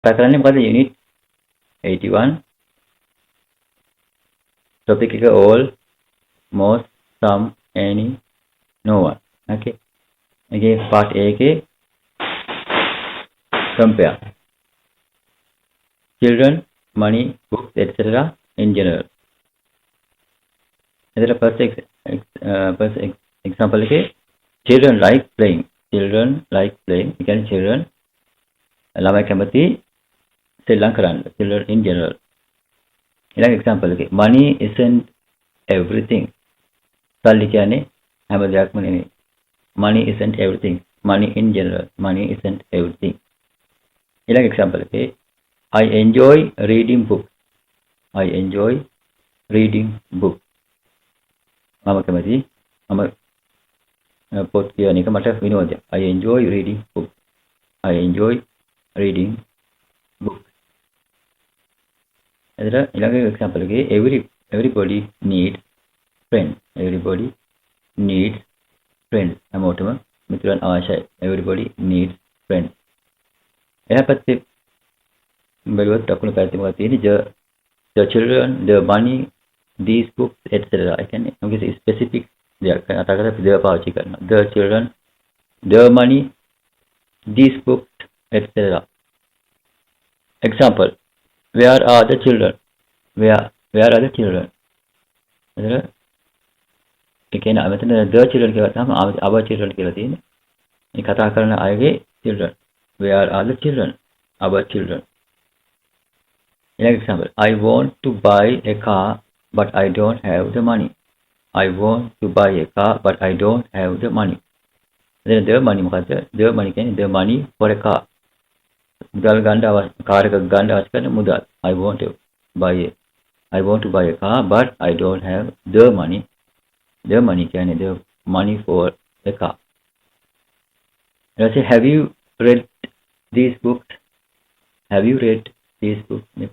කතා කරන්නේ මොකද unit 81 topic එක all most some any no one okay මේකේ part A එකේ compare children money books etc in general එතන first example එකේ children like playing ඒ කියන්නේ children ළමයි කැමති සෙල්ලම් කරන්න children in general ඊළඟ example එකේ money isn't everything සල්ලි කියන්නේ හැම දෙයක්ම නෙමෙයි money isn't everything money in general money isn't everything ඊළඟ example එකේ I enjoy reading books මම කැමති මම පොත් කියන එක මට විනෝදයක් I enjoy reading books එතන ඊළඟ example එකේ everybody needs friends හැමෝටම මිතුරන් අවශ්‍යයි everybody needs friends එහා පැත්තේ බැලුවොත් දකුණු පැත්තේ මොකක්ද තියෙන්නේ the children the money these books etc ඒ කියන්නේ මොකද specific දෙයක් කතා කරලා the පාවිච්චි කරනවා the children the money these books etc example where are the children එතන ඒ කියන්නේ මෙතන the children කියලා තමයි our children කියලා තියෙන්නේ මේ කතා කරන අයගේ children where are the children our children ඊළඟ example I want to buy a car but I don't have the money එතන the money මොකද්ද the money කියන්නේ the money for a car මුදල් ගන්න කාර් එකක් ගන්න අවශ්‍ය කරන මුදල් I want to buy a car but I don't have the money කියන්නේ the money for the car let's say have you read these books මේ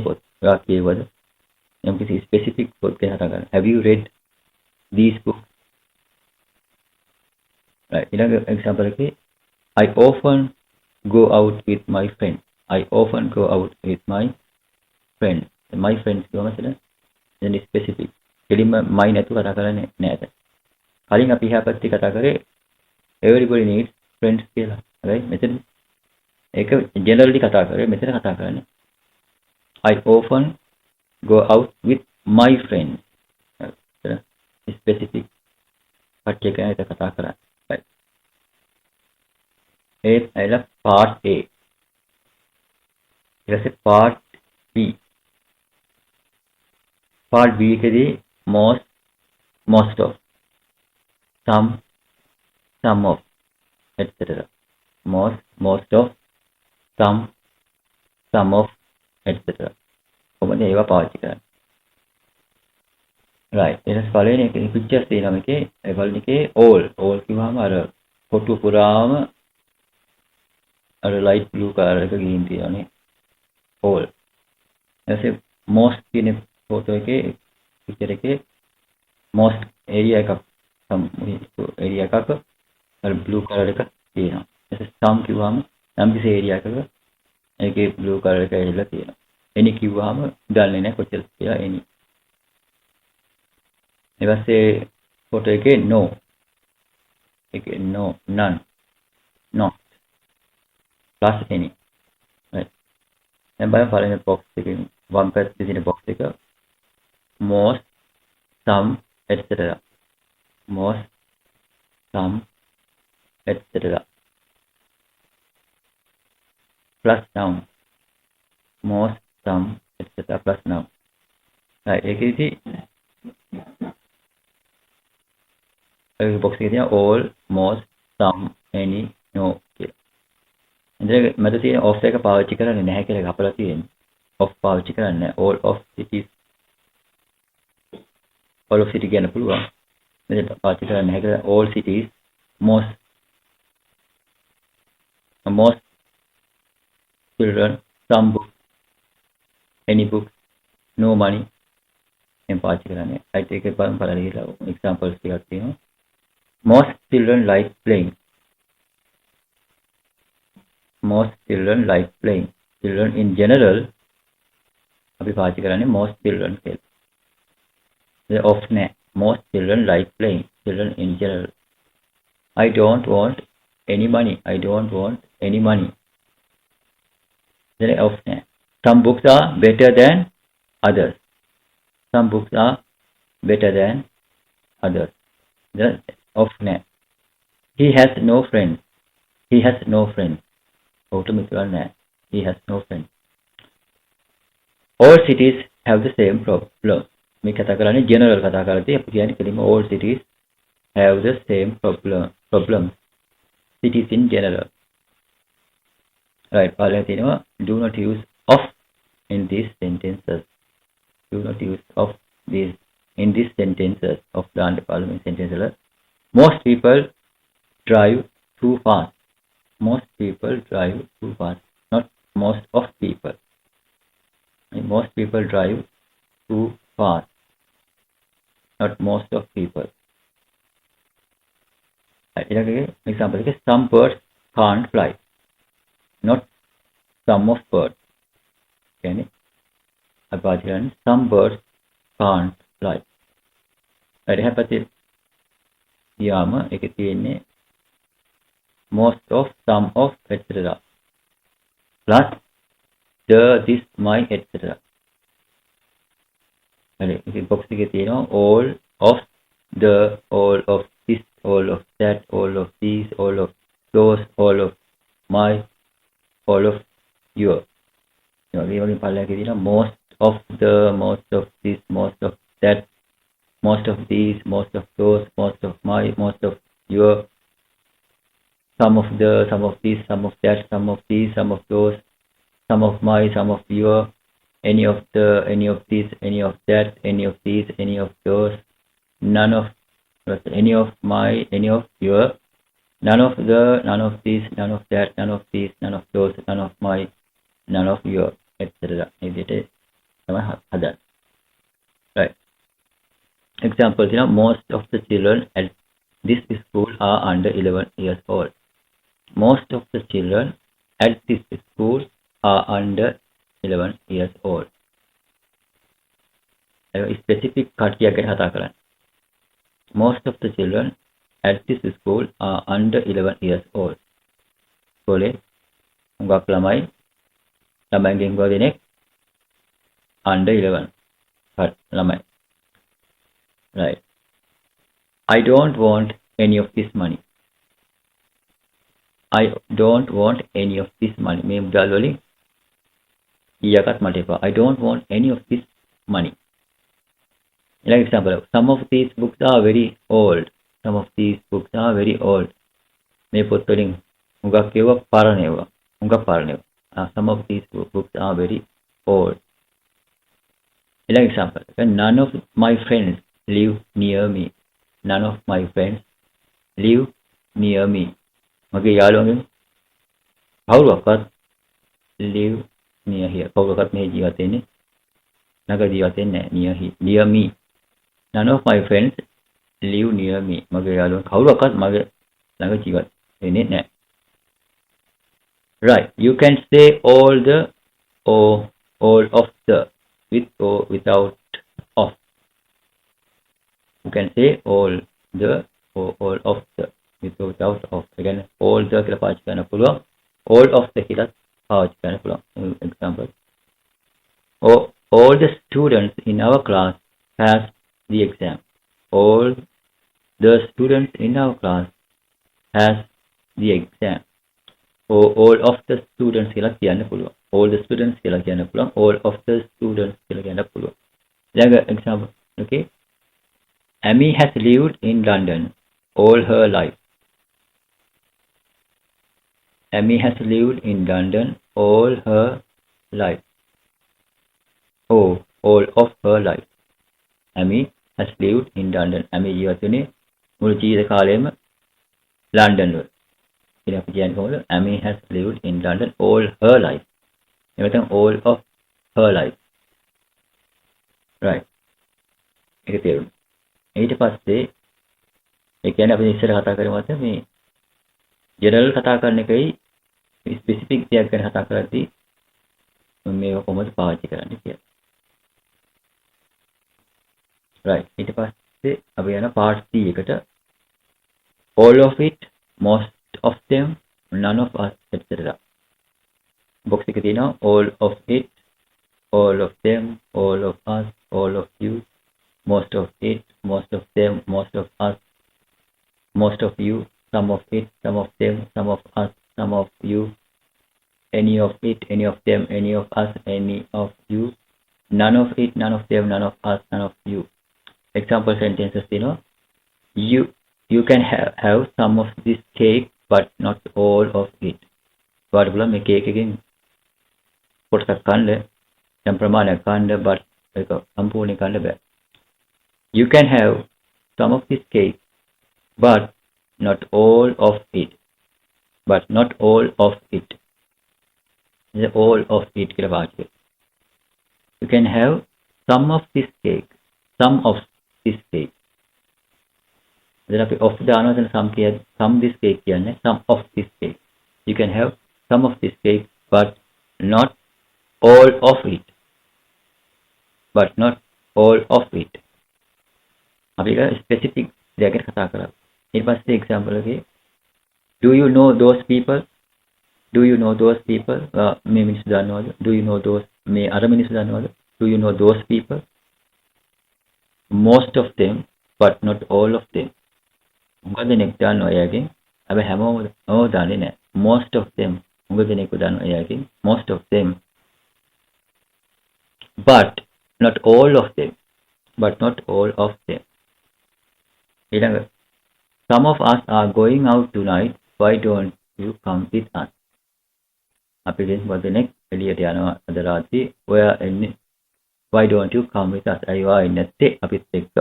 පොත් කියවද එම් කිසි ස්පෙસિෆික් පොත් ගැන කතා කරනවා have you read these books right ඊළඟ example එකේ I often go out with my friends my friends කියවමද then specific කෙලින්ම my නැතුව කතා කරන්නේ නැහැ කලින් අපි එහා පැත්තේ කතා කරේ everybody needs friends කියලා right මෙතන ඒක generally කතා කරේ මෙතන කතා කරන්නේ I often go out with my friends specific කට්ටිය ගැන කතා කරන්නේ right I love part A ඊට පස්සේ part B එකේදී most of some of etc most of some of etc කොහොමද ඒවා පාවිච්චි කරන්නේ right ඊට පස්සේ පළවෙනි එකේ pictures තියෙනවා මේකේ ඒ පළවෙනි එකේ all කිව්වම අර ෆොටෝ පුරාම අර light blue color එක ගිහින් තියෙනනේ all ඊට most කියන ෆොටෝ එකේ picture එකේ most area එකක් අර blue color එක තියෙනවා ඊට පස්සේ some කිව්වම නම් කිසි area එකක ඒකේ blue color එක ඇවිල්ලා තියෙනවා any කිව්වම දන්නේ නැහැ කොච්චර කියලා any ඊට පස්සේ ෆොටෝ එකේ no none not plus any right දැන් බලන්න පළවෙනි box එකේ වම් පැත්තේ තියෙන box එක most some etc plus noun most some etc plus noun right ඒකේදී ඒ box එකේ තියෙන all most some any no කියලා ඉතින් මට තියෙන off එක පාවිච්චි කරන්නේ නැහැ කියලා අපලා තියෙන්නේ off පාවිච්චි කරන්නේ all of cities කියන පුළුවන් මෙතන පාවිච්චි කරන්නේ නැහැ කියලා all cities most children some books any books no money එම් පාවිච්චි කරන්නේ right එකේ බලලා ගිහලා examples ටිකක් තියෙනවා most children like playing most children like playing. Children in general අපි පාවිච්චි කරන්නේ most children කියලා. ඒ off නෑ. Most children like playing. Children in general. I don't want any money. I don't want any money. Then off name. Some books are better than others. Some books are better than others. Then off name. He has no friends. He has no friends. He has no friends. All cities have the same problem. මේ කතා කරන්නේ general කතා කරද්දී අපි කියන්නේ කෙලින්ම all cities have the same problems. Cities in general. Right. පළවෙනි තියෙනවා do not use of in these sentences. Do not use of these in these sentences of the following sentences. Most people drive too fast. Most people drive too fast. Not most of people. Most people drive too fast. Not most of people. Example, some birds can't fly. Not some of birds. Okay. Some birds can't fly. Most of, some of, etc. Plus the, this, my, etc. Box all of the, all of this, all of that, all of these, all of those, all of my, all of your. Most of the, most of this, most of that, most of these, most of those, most of my, most of your. Some of the, some of this, some of that, some of these, some of those, some of my, some of your, any of the, any of this, any of that, any of these, any of those, none of, any of my, any of your, none of the, none of this, none of that, none of these, none of those, none of my, none of your, etc. Right. Example, most of the children at this school are under 11 years old. Most of the children at this school are under 11 years old. Specific කට්ටියක් ගැන කතා කරන්නේ. Most of the children at this school are under 11 years old. Boleh හුඟක් ළමයින්ගෙන් ගොඩ දෙනෙක් under 11 ළමයි. Right. I don't want any of this money. I don't want any of this money. මේ මුදල් වලින් ඊයකට මට එපා. I don't want any of this money. Like example, some of these books are very old. Some of these books are very old. මේ පොත් වලින් හුඟක් ඒවා පරණ ඒවා. හුඟක් පරණ ඒවා. Some of these books are very old. Like example, none of my friends live near me. None of my friends live near me. මගේ යාළුවන්ගෙන් කවුරුවක්වත් live near here. කවුරුවක්වත් මේ ජීවත් වෙන්නේ ළඟ ජීවත් වෙන්නේ නැහැ. near me. None of my friends live near me. මගේ යාළුවන් කවුරුවක්වත් මගේ ළඟ ජීවත් වෙන්නේ නැහැ. Right. You can say all the or all of the with or without of. You can say all the or all of the with or without of. Again, all the කියලා පාවිච්චි කරන්න පුළුවන්. All of the කියලා පාවිච්චි කරන්න පුළුවන්. Example. All the students in our class passed the exam. All the students in our class passed the exam. Or all of the students කියලා කියන්න පුළුවන්. All the students කියලා කියන්න පුළුවන්. All of the students කියලා කියන්න පුළුවන්. Like example, okay. Amy has lived in London all her life. Amy has lived in London all her life. Oh, all of her life. Amy has lived in London. Amy ජීවත් වෙන්නේ මුළු ජීවිත කාලයම London වල. Amy has lived in London all her life. All of her life. Right. ඒක තේරුණා. ඊට පස්සේ ඒ කියන්නේ අපි ඉස්සර කතා කරේ මත මේ ජෙනරල් කතා කරන එකයි ස්පෙસિෆික් දෙයක් ගැන කතා කරද්දී මේක කොහොමද පාවිච්චි කරන්නේ කියලා. right ඊට පස්සේ අපි යන part C එකට all of it, most of them, none of us, etc. box එකේ තියෙනවා all of it, all of them, all of us, all of you, most of it, most of them, most of us, most of you, some of it, some of them, some of us, some of you, any of it, any of them, any of us, any of you, none of it, none of them, none of us, none of you. Example sentences, you can have some of this cake but not all of it. වාට පුළුවන් මේ cake එකෙන් කොටසක් කන්න යම් ප්‍රමාණයක් කන්න but ඒක සම්පූර්ණයෙන් කන්න බෑ. You can have some of this cake but not all of it. But not all of it. All of it කියලා වාක්‍යය. You can have some of this cake. Some of this cake. Then අපි of දානවා then some this cake කියන්නේ some of this cake. You can have some of this cake but not all of it. But not all of it. අපි එක specific දෙයක් ගැන කතා කරා. ඊට පස්සේ example එකේ do you know those people? Do you know those people? මේ මිනිස්සු දන්නවද? Do you know those මේ අර මිනිස්සු දන්නවද? Do you know those people? Most of them but not all of them. මොකද දෙනෙක් දන්නවා එයාගෙන්. හැබැයි හැමෝම දන්නේ නැහැ. Most of them මොකද දෙනෙක් දන්නවා එයාගෙන්. Most of them but not all of them. But not all of them. ඊළඟ some of us are going out tonight. Why don't you come with us? අපි දෙන්නෙක් එළියට යනවා අද රාත්‍රියේ. ඔයා එන්නේ. Why don't you come with us? අයියෝ ආන්නේ නැත්තේ අපිත් එක්ක.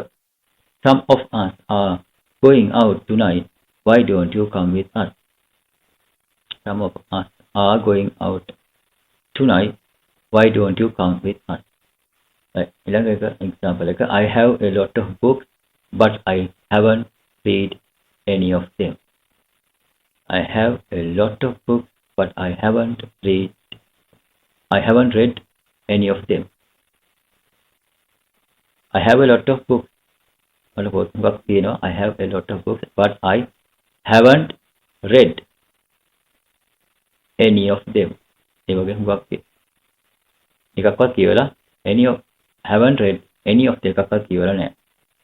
Some of us are going out tonight. Why don't you come with us? Some of us are going out tonight. Why don't you come with us? ඊළඟ එක example එක I have a lot of books but I haven't read any of them. I have a lot of books but I haven't read any of them. I have a lot of books. I have a lot of books but I haven't read any of them. ඒ වගේ හුඟක් එකක්වත් කියවලා haven't read any of them එකක්වත් කියවලා නැහැ.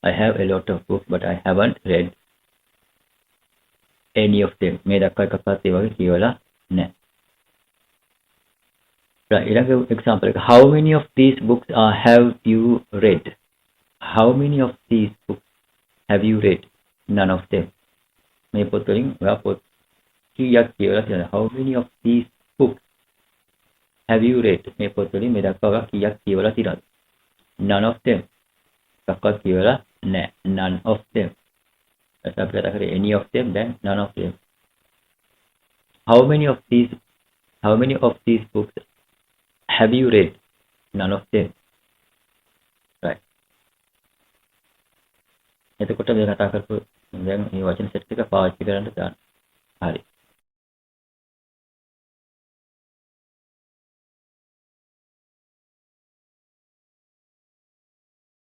I have a lot of books but I haven't read any of them. මේ දක්වා එකක්වත් ඒ වගේ කියවලා නැහැ. right ඊළඟ example එක how many of these books have you read? How many of these books have you read? None of them. මේ පොත් වලින් ඔයා පොත් කීයක් කියවලා තියෙනවද? How many of these books have you read? මේ පොත් වලින් මේ දක්වා ඔයා කීයක් කියවලා තියෙනවද? None of them. එකක්වත් කියවලා නැහැ. None of them. අපි කතා කරේ any of them then none of them. How many of these books have you read? None of them. right එතකොට මේ කතා කරපු දැන් මේ වචන සෙට් එක පාවිච්චි කරන්න දාන්න. හරි.